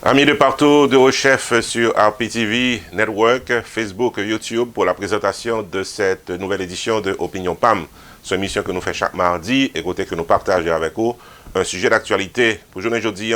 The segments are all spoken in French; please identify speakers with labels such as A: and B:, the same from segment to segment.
A: Amis de partout, de Rechef sur RPTV, Network, Facebook, YouTube pour la présentation de cette nouvelle édition de Opinion PAM. C'est une émission que nous faisons chaque mardi et côté que nous partageons avec vous un sujet d'actualité. Pour journée aujourd'hui,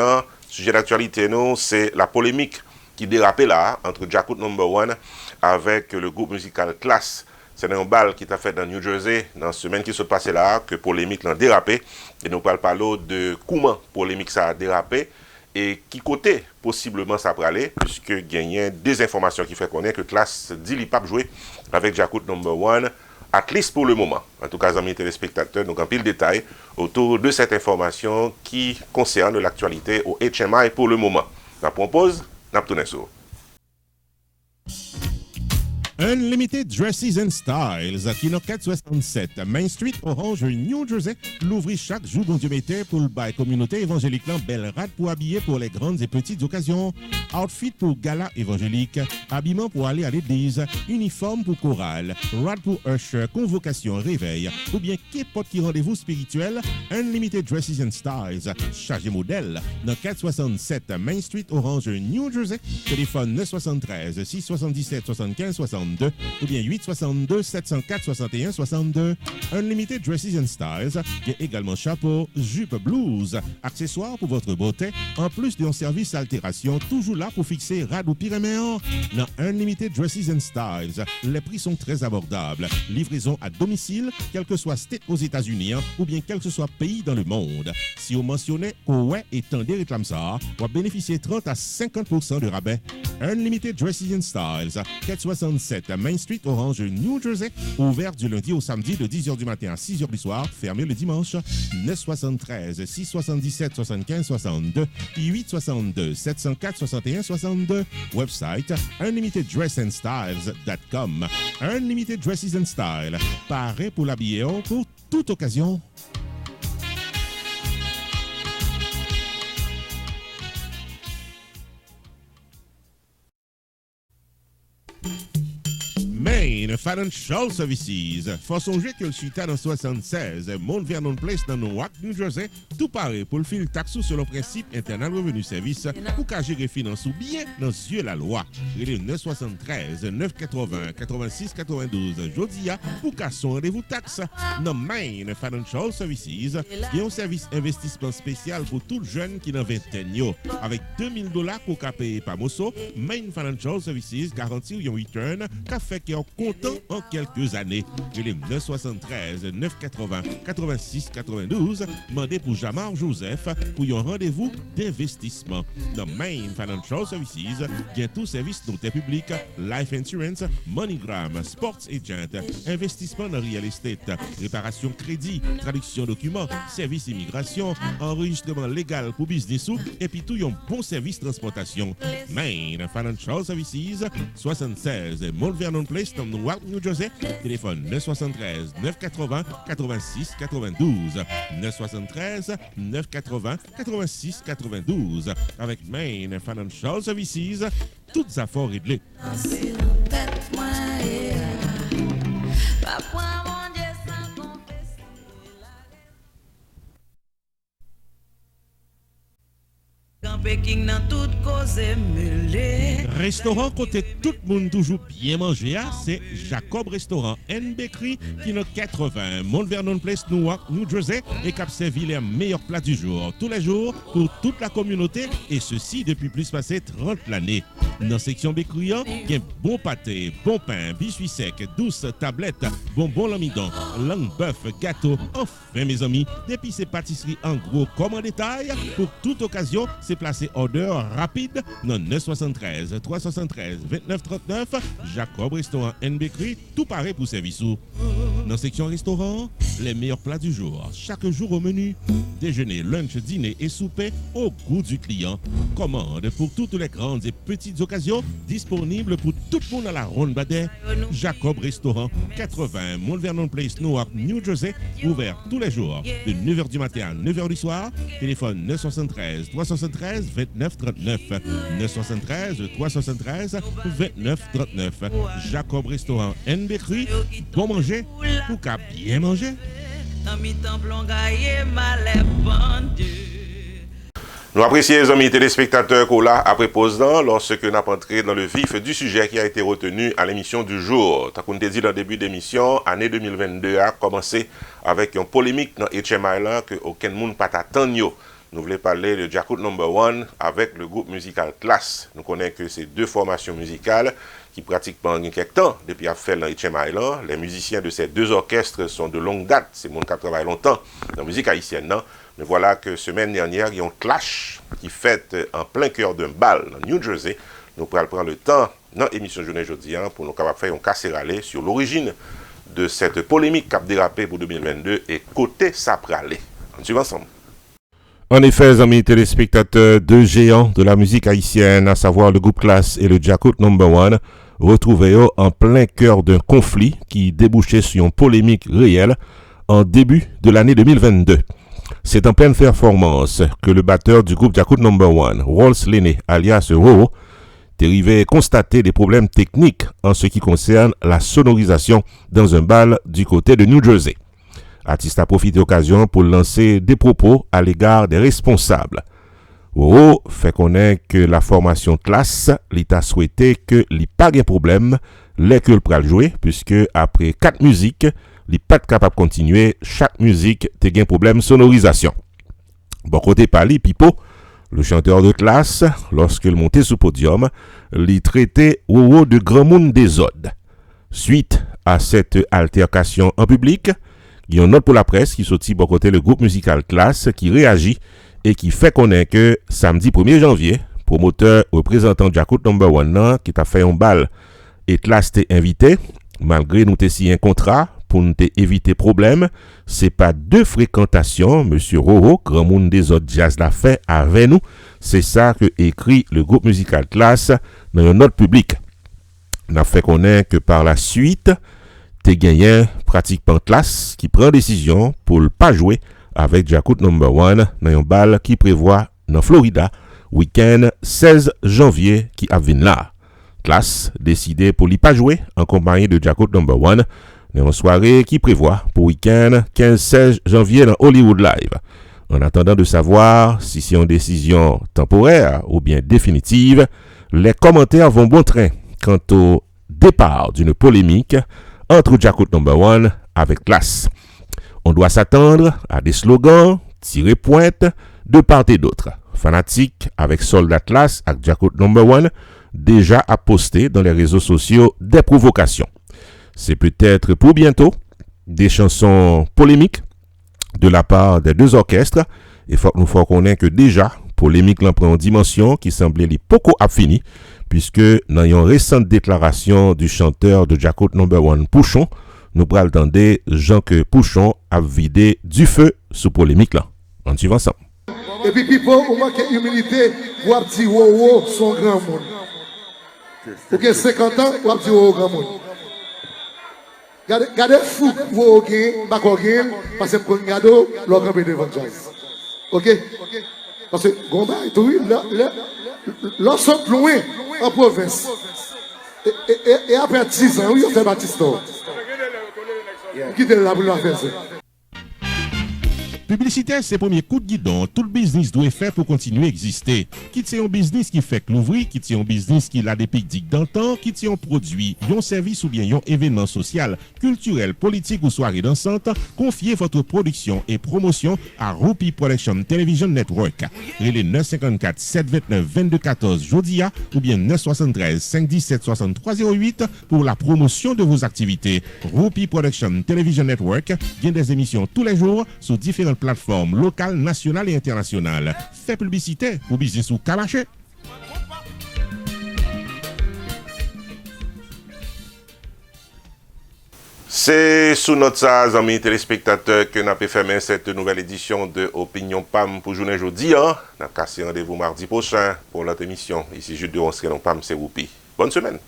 A: sujet d'actualité, nous, c'est la polémique qui dérapait là entre Jacob Number One avec le groupe musical Class. C'est un bal qui t'a fait dans New Jersey dans la semaine qui se passait là, que polémique l'a dérapé. Et nous parlons de comment polémique ça a dérapé. Et qui côté possiblement ça peut aller, puisque il y a des informations qui fait connaître que Class dit qu'il pas jouer avec Jacob Number One, at least pour le moment. En tout cas, amis téléspectateurs, donc en pile détail autour de cette information qui concerne l'actualité au HMI pour le moment. La propose, Naptonesso.
B: Unlimited Dresses and Styles, qui dans 467 Main Street, Orange, New Jersey, l'ouvrit chaque jour dans Dieu mettait pour le bail communauté évangélique belle rade pour habiller pour les grandes et petites occasions, outfit pour gala évangélique, habillement pour aller à l'église, uniforme pour chorale, rad pour usher, convocation, réveil, ou bien qu'importe qui rendez-vous spirituel, Unlimited Dresses and Styles, chargé modèle, dans 467 Main Street, Orange, New Jersey, téléphone 973 677 75 62 ou bien 862 704 61 62. Unlimited Dresses and Styles, qui est également chapeau, jupe blues, accessoires pour votre beauté, en plus d'un service altération, toujours là pour fixer rad ou pyréméen. Dans Unlimited Dresses and Styles, les prix sont très abordables. Livraison à domicile, quel que soit state aux États-Unis ou bien quel que soit pays dans le monde. Si vous mentionnez ouais et tendez réclame ça, vous bénéficiez 30 à 50% de rabais. Unlimited Dresses and Styles, 467 Main Street, Orange, New Jersey, ouvert du lundi au samedi de 10h du matin à 6h du soir, fermé le dimanche. 973 677 75 62 862 704 61 62. Website unlimiteddressandstyles.com. Unlimited Dresses and Style, paré pour l'habiller pour toute occasion. Main Financial Services. Faut songer que le suite dans 76, Mount Vernon Place dans Newark, New Jersey, tout paraît pour le fil taxou sur le principe internal revenu service pour qu'à gérer finance ou bien dans yeux la loi. Il est 973 980 86 92 Jodia pour qu'à son rendez-vous taxe. Dans Main Financial Services, il y a un service investissement spécial pour tout jeune qui n'a vingtaine avec $2000 pour qu'à payer par Mosso. Main Financial Services garantit un return qu'a fait qui est content en quelques années. Je l'ai 973 980 86 92. Demandez pour Jamar Joseph pour un rendez-vous d'investissement. Dans Main Financial Services, il y a tout service noté public, life insurance, MoneyGram, sports agent, investissement dans real estate, réparation crédit, traduction documents, service immigration, enregistrement légal pour business et puis tout un bon service transportation. Main Financial Services, 76 Mount Vernon Place, dans Newark, New Jersey. Téléphone 973 980 86 92. 973 980 86 92. Avec Main Financial Services, toutes affaires réglées. Restaurant côté tout le monde toujours bien manger, c'est Jacob Restaurant and Bakery qui est 80 Mount Vernon Place, Newark, New Jersey et qui servi les meilleurs plats du jour, tous les jours pour toute la communauté et ceci depuis plus passé 30 l'année. Dans la section bakery, il y a bon pâté, bon pain, biscuits secs, douces tablettes, bonbons l'amidon, langue bœuf, gâteau. Enfin mes amis, depuis ces pâtisseries en gros comme en détail, pour toute occasion, c'est placé order rapide dans 973 373 29 39 Jacob Restaurant and Bakery, tout pareil pour service. Dans la section restaurant, les meilleurs plats du jour, chaque jour au menu, déjeuner, lunch, dîner et souper au goût du client. Commande pour toutes les grandes et petites occasions, disponible pour tout le monde à la Ronde Badet. Jacob Restaurant, 80 Mount Vernon Place, Newark, New Jersey, ouvert tous les jours de 9h du matin à 9h du soir. Téléphone 973 373 29 39. 973 373 29 39. Jacob Restaurant and Bakery, bon manger pour qu'à bien manger.
A: Nous apprécions les amis téléspectateurs qu'on l'a après pause lorsque nous avons entré dans le vif du sujet qui a été retenu à l'émission du jour. Tant qu'on te dit dans le début d'émission, année 2022 a commencé avec une polémique dans HM Island que aucun monde pas attendu. Nous voulons parler de Djakout No. 1 avec le groupe musical Classe. Nous connaissons que c'est deux formations musicales qui pratiquent pendant quelques temps depuis à faire dans HM Island. Les musiciens de ces deux orchestres sont de longue date. C'est mon qui travaille longtemps dans la musique haïtienne. Non? Mais voilà que semaine dernière, il y a un clash qui fait en plein cœur d'un bal dans New Jersey. Nous pourrons prendre le temps dans l'émission Journée Jeudi pour nous capables faire un casserale sur l'origine de cette polémique cap dérapé pour 2022 et côté ça pralé. On suit ensemble. En effet, amis téléspectateurs, deux géants de la musique haïtienne, à savoir le groupe Classe et le Djakout No. 1, retrouvés en plein cœur d'un conflit qui débouchait sur une polémique réelle en début de l'année 2022. C'est en pleine performance que le batteur du groupe Djakout No. 1, Rolls Lenné, alias Roro, est arrivé constater des problèmes techniques en ce qui concerne la sonorisation dans un bal du côté de New Jersey. L'artiste a profité de l'occasion pour lancer des propos à l'égard des responsables. Roro fait connaître que la formation Classe a souhaité que il n'y ait pas de problème les que le pral jouer, puisque après 4 musiques, il n'est pas capable de continuer. Chaque musique a un problème sonorisation. Bon côté Pali Pipo, le chanteur de Classe, lorsqu'il montait sous podium, il traitait Roro de grand monde des odes. Suite à cette altercation en public, il y a une note pour la presse qui sortit bon côté le groupe musical Classe qui réagit et qui fait connaître que samedi 1er janvier, promoteur représentant Djakout No. 1 qui t'a fait un bal et Classe t'est invité, malgré nous t'es signé un contrat pour nous éviter problème, c'est pas de fréquentation, monsieur Roro, grand monde des autres jazz l'a fait avec nous, c'est ça que écrit le groupe musical Classe dans une note publique. On a fait connaître que par la suite, t'es gagné pratiquement Classe qui prend décision pour ne pas jouer avec Djakout No. 1 dans un bal qui prévoit dans Florida, week-end 16 janvier qui a venu là. Classe décidé pour ne pas jouer en compagnie de Djakout No. 1 dans une soirée qui prévoit pour week-end 15-16 janvier dans Hollywood Live. En attendant de savoir si c'est une décision temporaire ou bien définitive, les commentaires vont bon train quant au départ d'une polémique entre Djakout No. 1 avec Classe. On doit s'attendre à des slogans tirés pointe de part et d'autre. Fanatiques avec Soldat Classe avec Djakout No. 1 déjà a posté dans les réseaux sociaux des provocations. C'est peut-être pour bientôt des chansons polémiques de la part des deux orchestres. Il faut que nous connaître que déjà, polémique l'en prend en dimension qui semblait les poco a fini, puisque dans une récente déclaration du chanteur de Djakout No. 1 Pouchon, nous prenons entendre Jean que Pouchon a vidé du feu sous polémique là. On suit ensemble.
C: Et puis, people, au manque d'humilité, vous avez dit wow, son grand monde. Pour que 50 ans, vous avez dit wow, grand monde. Gardez fou, vous avez parce que pour regarder, l'on va devant jazz. Ok? Parce que, Gomba et tout, l'on saute loin en province. Et après 10 ans, oui, on fait Baptiste. Quittez la boule à faire ça.
B: Publicité, c'est le premier coup de guidon. Tout le business doit faire pour continuer à exister. Quitte c'est un business qui fait que l'ouvrir, quitte c'est un business qui a des pics dans le temps, quitte c'est un produit, un service ou bien un événement social, culturel, politique ou soirée dansante, confiez votre production et promotion à Rupi Production Television Network. Relais 954 729 2214 Jodia ou bien 973 517 6308 pour la promotion de vos activités. Rupi Production Television Network vient des émissions tous les jours sur différentes plateformes locales, nationales et internationales. Fait publicité pour business ou calaché.
A: C'est sous notre amis téléspectateurs que nous avons fermé cette nouvelle édition de Opinion PAM pour journée jeudi. Nous avons cassé rendez-vous mardi prochain pour notre émission. Ici, Jude de Ronseron PAM, c'est Roupi. Bonne semaine.